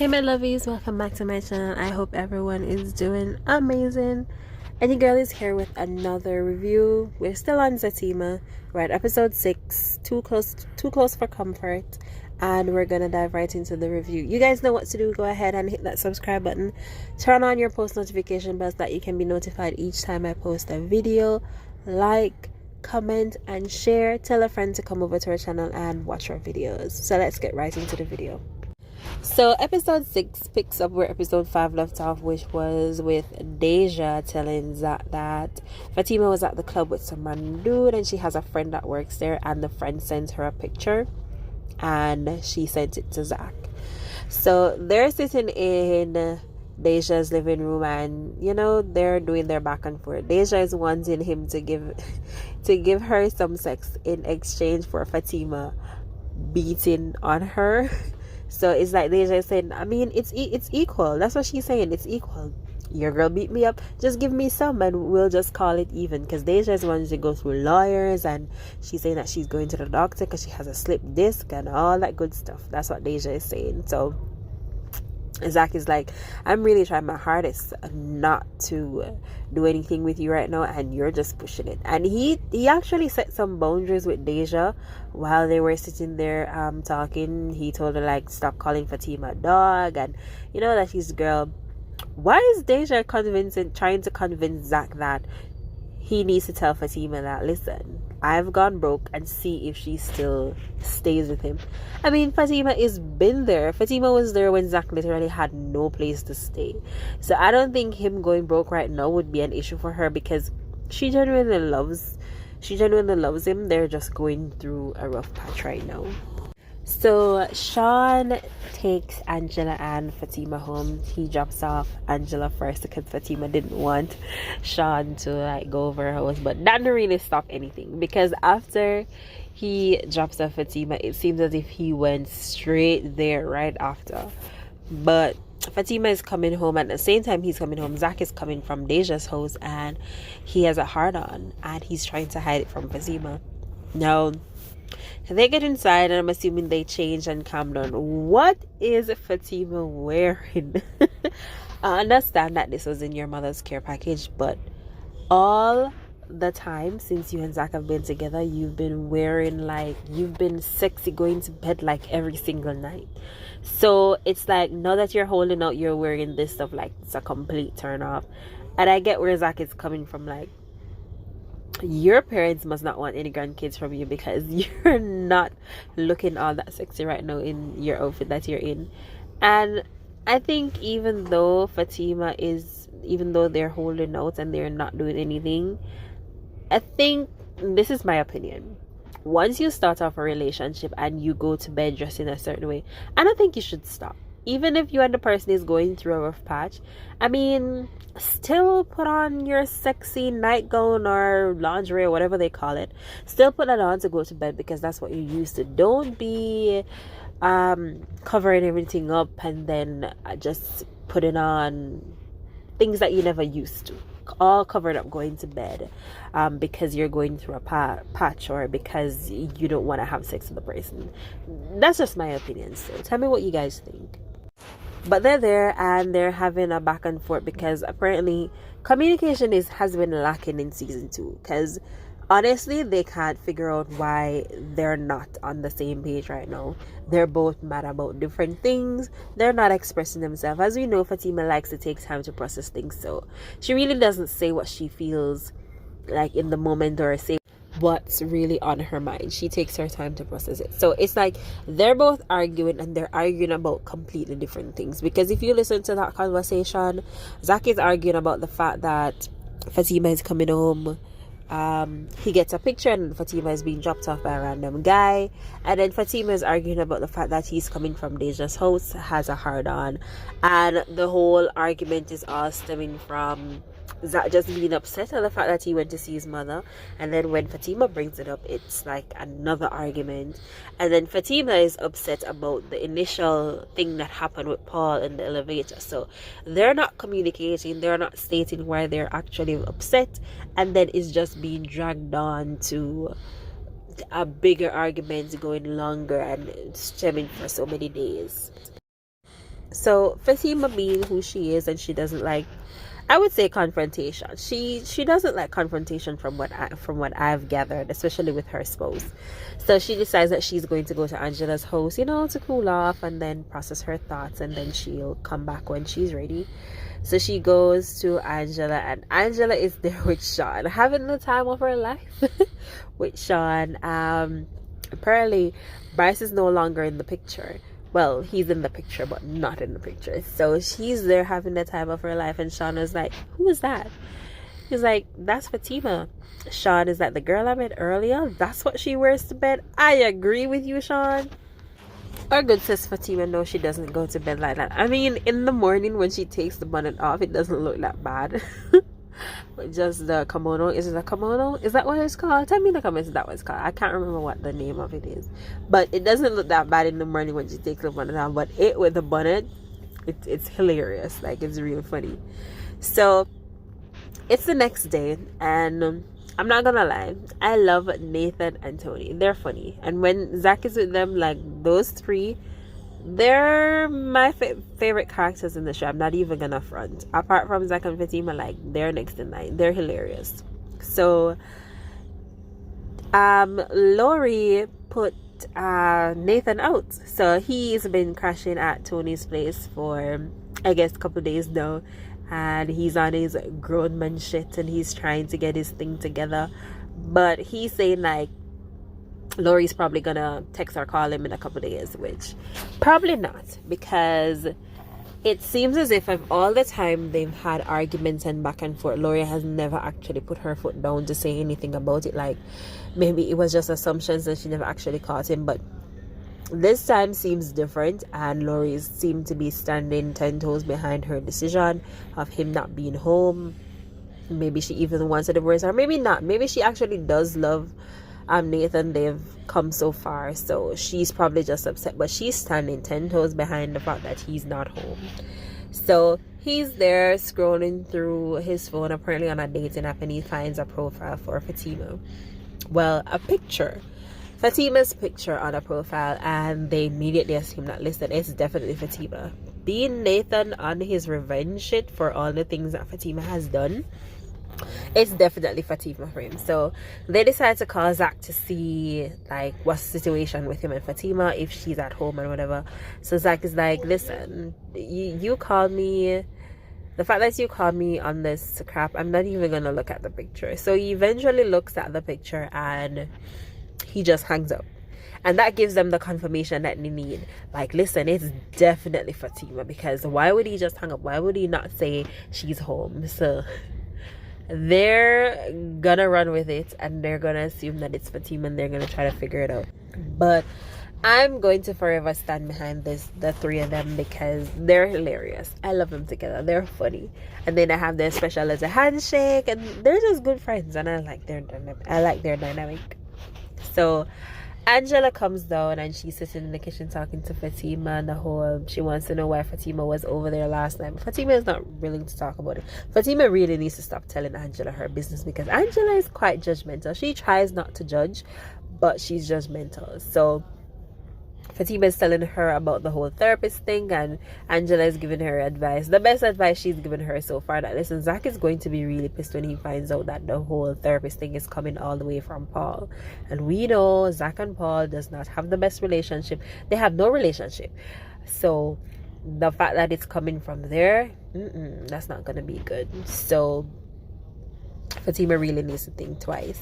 Hey my lovies, welcome back to my channel. I hope everyone is doing amazing. And your girl is here with another review. We're still on Zatima. We're at episode 6, too close for comfort. And we're gonna dive right into the review. You guys know what to do. Go ahead and hit that subscribe button. Turn on your post notification bell so that you can be notified each time I post a video. Like, comment, and share. Tell a friend to come over to our channel and watch our videos. So let's get right into the video. So episode 6 picks up where episode 5 left off, which was with Deja telling Zach that Fatima was at the club with some random dude and she has a friend that works there, and the friend sends her a picture and she sent it to Zach. So they're sitting in Deja's living room and they're doing their back and forth. Deja is wanting him to give her some sex in exchange for Fatima beating on her. So it's like Deja saying, I mean, it's equal. That's what she's saying. It's equal. Your girl beat me up. Just give me some and we'll just call it even. Because Deja is wanting to go through lawyers and she's saying that she's going to the doctor because she has a slipped disc and all that good stuff. That's what Deja is saying. So Zach is like, I'm really trying my hardest not to do anything with you right now, and you're just pushing it. And he actually set some boundaries with Deja while they were sitting there talking. He told her, like, stop calling Fatima a dog, and that she's girl. Why is Deja trying to convince Zach that he needs to tell Fatima that, listen, I've gone broke, and see if she still stays with him? I mean, Fatima is been there. Fatima was there when Zach literally had no place to stay. So I don't think him going broke right now would be an issue for her, because she genuinely loves him. They're just going through a rough patch right now. So Sean takes Angela and Fatima home. He drops off Angela first because Fatima didn't want Sean to go over her house, but that didn't really stop anything, because after he drops off Fatima, it seems as if he went straight there right after. But Fatima is coming home, and at the same time he's coming home, Zach is coming from Deja's house and he has a hard on and he's trying to hide it from Fatima. Now they get inside and I'm assuming they change and calm down. What is Fatima wearing? I understand that this was in your mother's care package, but all the time since you and Zach have been together, you've been sexy going to bed like every single night. So it's like, now that you're holding out, you're wearing this stuff, like it's a complete turn off. And I get where Zach is coming from, like, your parents must not want any grandkids from you because you're not looking all that sexy right now in your outfit that you're in. And I think even though they're holding out and they're not doing anything, I think, this is my opinion, once you start off a relationship and you go to bed dressed in a certain way, I don't think you should stop. Even if you and the person is going through a rough patch, I mean, still put on your sexy nightgown or lingerie or whatever they call it. Still put that on to go to bed, because that's what you're used to. Don't be covering everything up and then just putting on things that you never used to, all covered up going to bed, because you're going through a patch or because you don't want to have sex with the person. That's just my opinion. So tell me what you guys think. But they're there and they're having a back and forth, because apparently communication has been lacking in season 2, because honestly they can't figure out why they're not on the same page right now. They're both mad about different things. They're not expressing themselves. As we know, Fatima likes to take time to process things, so she really doesn't say what she feels like in the moment or say what's really on her mind. She takes her time to process it. So it's like they're both arguing, and they're arguing about completely different things. Because if you listen to that conversation, Zach is arguing about the fact that Fatima is coming home. He gets a picture and Fatima is being dropped off by a random guy, and then Fatima is arguing about the fact that he's coming from Deja's house, has a hard on, and the whole argument is all stemming from Zach just being upset at the fact that he went to see his mother. And then when Fatima brings it up, it's like another argument. And then Fatima is upset about the initial thing that happened with Paul in the elevator. So they're not communicating, they're not stating why they're actually upset, and then it's just being dragged on to a bigger argument going longer and stemming for so many days. So Fatima, being who she is, and she doesn't like, I would say, confrontation. She doesn't like confrontation from what I've gathered, especially with her spouse. So she decides that she's going to go to Angela's house, to cool off and then process her thoughts, and then she'll come back when she's ready. So she goes to Angela, and Angela is there with Sean, having the time of her life with Sean. Apparently, Bryce is no longer in the picture. Well, he's in the picture, but not in the picture. So she's there having the time of her life, and Sean is like, "Who is that?" He's like, "That's Fatima." Sean is like, "The girl I met earlier? That's what she wears to bed?" I agree with you, Sean. Our good sis Fatima, no, she doesn't go to bed like that. I mean, in the morning when she takes the bonnet off, it doesn't look that bad. But just the kimono, is it a kimono? Is that what it's called? Tell me in the comments if that what it's called. I can't remember what the name of it is. But it doesn't look that bad in the morning when she takes the bonnet off. But it with the bonnet, it's hilarious. Like, it's really funny. So it's the next day, and I'm not gonna lie, I love Nathan and Tony. They're funny, and when Zach is with them, like, those three, they're my favorite characters in the show. I'm not even gonna front. Apart from Zach and Fatima, like, they're next in line. They're hilarious. So Lori put Nathan out, so he's been crashing at Tony's place for, I guess, a couple days now, and he's on his grown man shit, and he's trying to get his thing together. But he's saying, like, Lori's probably gonna text or call him in a couple days, which probably not, because it seems as if of all the time they've had arguments and back and forth, Lori has never actually put her foot down to say anything about it. Like, maybe it was just assumptions and she never actually caught him, but this time seems different, and Lori seemed to be standing 10 toes behind her decision of him not being home. Maybe she even wants a divorce, or maybe not. Maybe she actually does love Nathan. They've come so far, so she's probably just upset, but she's standing 10 toes behind the fact that he's not home. So he's there scrolling through his phone, apparently on a dating app, and he finds a profile for Fatima. Well, a picture, Fatima's picture on a profile, and they immediately assume that, listen, it's definitely Fatima. Being Nathan on his revenge shit for all the things that Fatima has done, it's definitely Fatima for him. So they decide to call Zach to see, like, what's the situation with him and Fatima, if she's at home and whatever. So Zach is like, listen, you called me, the fact that you called me on this crap, I'm not even gonna look at the picture. So he eventually looks at the picture and he just hangs up. And that gives them the confirmation that they need. Like, listen, it's definitely Fatima, because why would he just hang up? Why would he not say she's home? So they're gonna run with it, and they're gonna assume that it's Fatima, and they're gonna try to figure it out. But I'm going to forever stand behind the three of them, because they're hilarious. I love them together. They're funny, and then I have their special little handshake, and they're just good friends, and I like their dynamic. So Angela comes down, and she's sitting in the kitchen talking to Fatima, and she wants to know why Fatima was over there last night. But Fatima is not willing to talk about it. Fatima really needs to stop telling Angela her business, because Angela is quite judgmental. She tries not to judge, but she's judgmental. So Fatima is telling her about the whole therapist thing, and Angela is giving her advice, the best advice she's given her so far, that, listen, Zach is going to be really pissed when he finds out that the whole therapist thing is coming all the way from Paul. And we know Zach and Paul does not have the best relationship. They have no relationship. So the fact that it's coming from there, that's not going to be good. So Fatima really needs to think twice.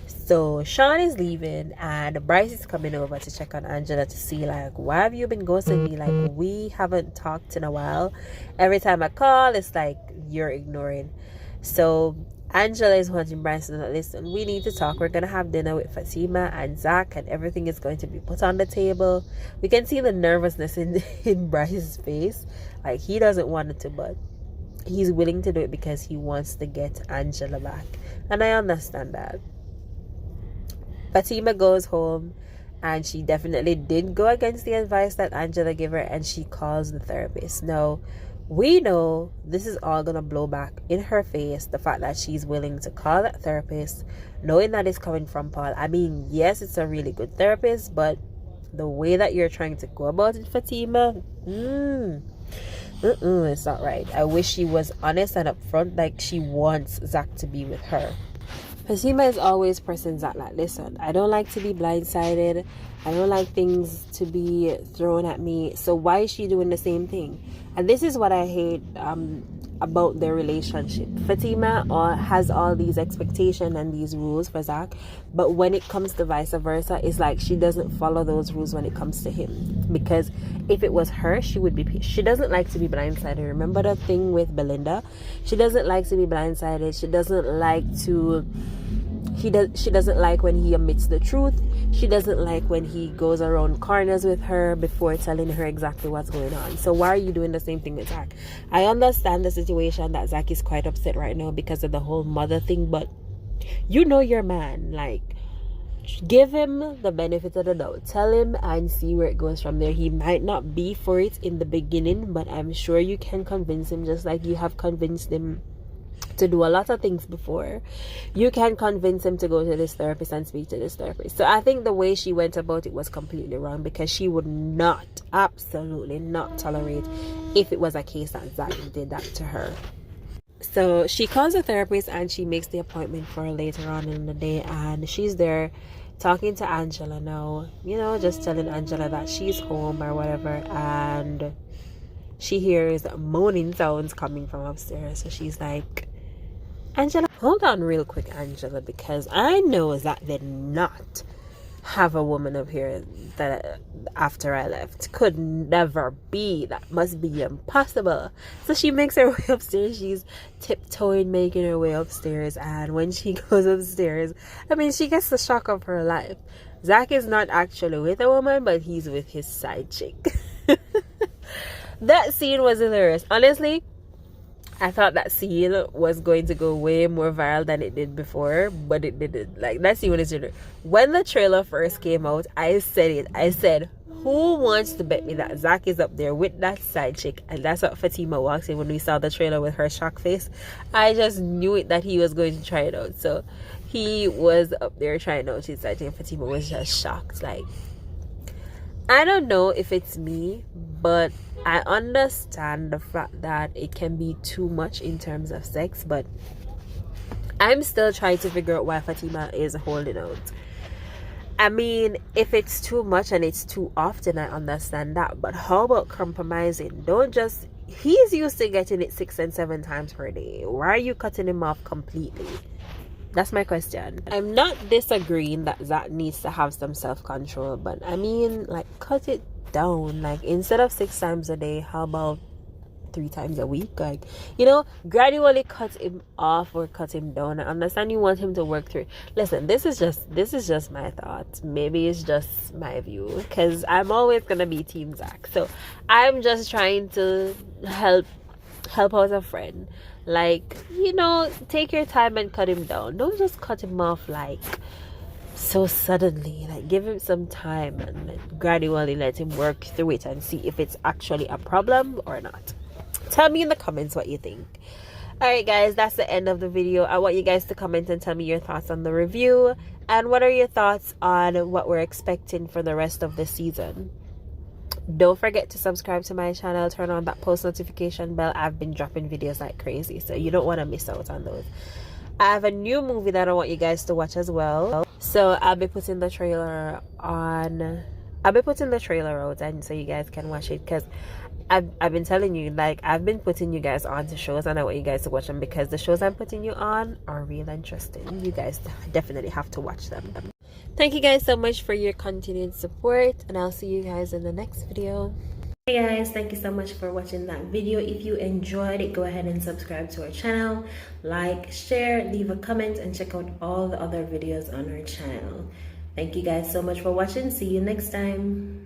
So Sean is leaving, and Bryce is coming over to check on Angela to see, like, why have you been ghosting me? Like, we haven't talked in a while. Every time I call, it's like you're ignoring. So Angela is wanting Bryce to know, listen, we need to talk. We're gonna have dinner with Fatima and Zach, and everything is going to be put on the table. We can see the nervousness in Bryce's face. Like, he doesn't want it to, but he's willing to do it because he wants to get Angela back, and I understand that. Fatima goes home, and she definitely did go against the advice that Angela gave her, and she calls the therapist. Now, we know this is all gonna blow back in her face, the fact that she's willing to call that therapist, knowing that it's coming from Paul. I mean, yes, it's a really good therapist, but the way that you're trying to go about it, Fatima, It's not right. I wish she was honest and upfront, like she wants Zach to be with her. Fatima is always pressing Zach like, listen, I don't like to be blindsided. I don't like things to be thrown at me. So why is she doing the same thing? And this is what I hate about their relationship. Fatima has all these expectations and these rules for Zach, but when it comes to vice versa, it's like she doesn't follow those rules when it comes to him. Because if it was her, she would be. She doesn't like to be blindsided. Remember the thing with Belinda? She doesn't like to be blindsided. She doesn't like to. She doesn't like when he admits the truth. She doesn't like when he goes around corners with her before telling her exactly what's going on. So why are you doing the same thing with Zach? I understand the situation that Zach is quite upset right now because of the whole mother thing, but you know your man. Like, give him the benefit of the doubt. Tell him and see where it goes from there. He might not be for it in the beginning, but I'm sure you can convince him, just like you have convinced him to do a lot of things before. You can convince him to go to this therapist and speak to this therapist. So I think the way she went about it was completely wrong, because she would not, absolutely not tolerate if it was a case that Zach did that to her. So she calls the therapist and she makes the appointment for later on in the day, and she's there talking to Angela now, you know, just telling Angela that she's home or whatever, and she hears moaning sounds coming from upstairs. So she's like, Angela, hold on real quick, Angela, because I know Zach did not have a woman up here that after I left. Could never be. That must be impossible. So she makes her way upstairs. She's tiptoeing, making her way upstairs, and when she goes upstairs, I mean, she gets the shock of her life. Zach is not actually with a woman, but he's with his side chick. That scene was hilarious. Honestly, I thought that scene was going to go way more viral than it did before, but it didn't. Like, that scene was hilarious. When the trailer first came out, I said it. I said, who wants to bet me that Zach is up there with that side chick? And that's what Fatima walks in when we saw the trailer with her shock face. I just knew it, that he was going to try it out. So he was up there trying out his side chick, and Fatima was just shocked. Like, I don't know if it's me, but I understand the fact that it can be too much in terms of sex, but I'm still trying to figure out why Fatima is holding out. I mean, if it's too much and it's too often, I understand that, but how about compromising? Don't just, he's used to getting it 6 and 7 times per day. Why are you cutting him off completely? That's my question. I'm not disagreeing that Zach needs to have some self-control, but I mean, like, cut it down. Like, instead of 6 times a day, how about 3 times a week? Like, you know, gradually cut him off or cut him down. I understand you want him to work through it. Listen, this is just my thoughts. Maybe it's just my view, because I'm always gonna be Team Zach. So I'm just trying to help out a friend. Like, you know, take your time and cut him down. Don't just cut him off like so suddenly. Like, give him some time and gradually let him work through it and see if it's actually a problem or not. Tell me in the comments what you think. Alright guys, that's the end of the video. I want you guys to comment and tell me your thoughts on the review, and what are your thoughts on what we're expecting for the rest of the season. Don't forget to subscribe to my channel, turn on that post notification bell. I've been dropping videos like crazy, so you don't want to miss out on those. I have a new movie that I want you guys to watch as well, so I'll be putting the trailer out, and so you guys can watch it, because I've been telling you, like, I've been putting you guys on to shows, and I want you guys to watch them, because the shows I'm putting you on are real interesting. You guys definitely have to watch them. Thank you guys so much for your continued support, and I'll see you guys in the next video. Hey guys, thank you so much for watching that video. If you enjoyed it, go ahead and subscribe to our channel, like, share, leave a comment, and check out all the other videos on our channel. Thank you guys so much for watching. See you next time.